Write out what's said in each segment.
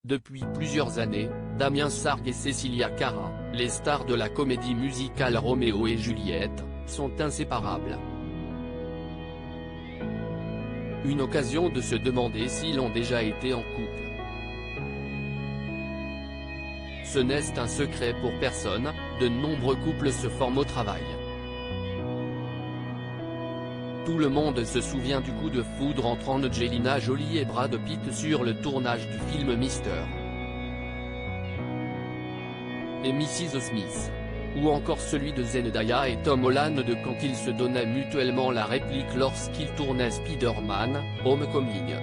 Depuis plusieurs années, Damien Sargue et Cecilia Cara, les stars de la comédie musicale Roméo et Juliette, sont inséparables. Une occasion de se demander s'ils ont déjà été en couple. Ce n'est un secret pour personne, de nombreux couples se forment au travail. Tout le monde se souvient du coup de foudre entre Angelina Jolie et Brad Pitt sur le tournage du film Mr. et Mrs. Smith. Ou encore celui de Zendaya et Tom Holland quand ils se donnaient mutuellement la réplique lorsqu'ils tournaient Spider-Man, Homecoming.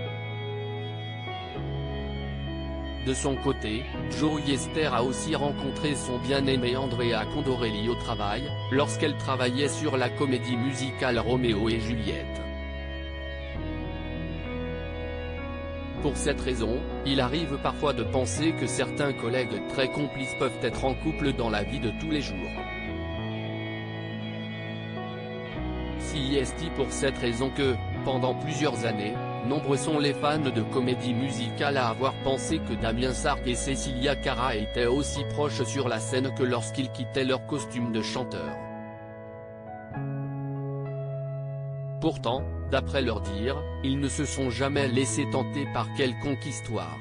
De son côté, Joey Esther a aussi rencontré son bien-aimé Andrea Condorelli au travail, lorsqu'elle travaillait sur la comédie musicale Roméo et Juliette. Pour cette raison, il arrive parfois de penser que certains collègues très complices peuvent être en couple dans la vie de tous les jours. C'est pour cette raison que, pendant plusieurs années, nombreux sont les fans de comédie musicale à avoir pensé que Damien Sargue et Cecilia Cara étaient aussi proches sur la scène que lorsqu'ils quittaient leur costume de chanteur. Pourtant, d'après leur dire, ils ne se sont jamais laissés tenter par quelconque histoire.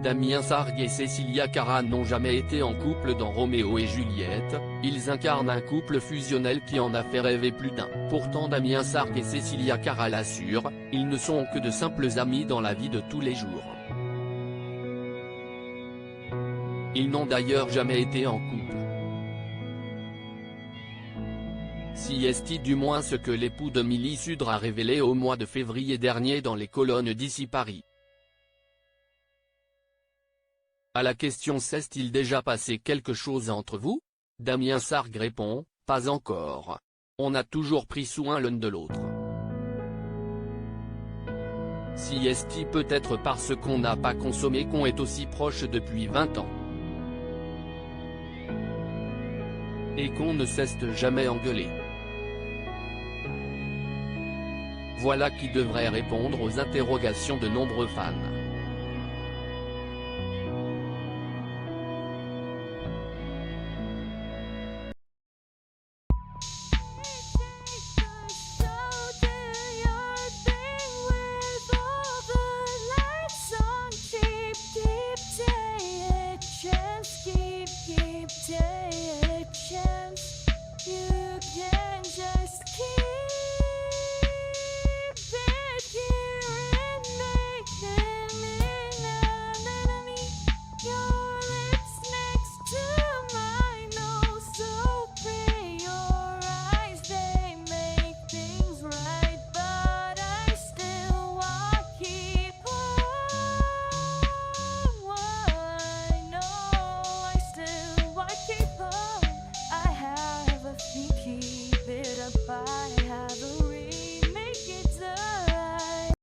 Damien Sargue et Cecilia Cara n'ont jamais été en couple dans Roméo et Juliette, ils incarnent un couple fusionnel qui en a fait rêver plus d'un. Pourtant Damien Sargue et Cecilia Cara l'assurent, ils ne sont que de simples amis dans la vie de tous les jours. Ils n'ont d'ailleurs jamais été en couple. C'est du moins ce que l'époux de Milly Sudre a révélé au mois de février dernier dans les colonnes d'Ici Paris. À la question s'est-il déjà passé quelque chose entre vous? Damien Sargue répond, pas encore. On a toujours pris soin l'un de l'autre. C'est peut-être parce qu'on n'a pas consommé qu'on est aussi proche depuis 20 ans. Et qu'on ne cesse jamais engueuler. Voilà qui devrait répondre aux interrogations de nombreux fans.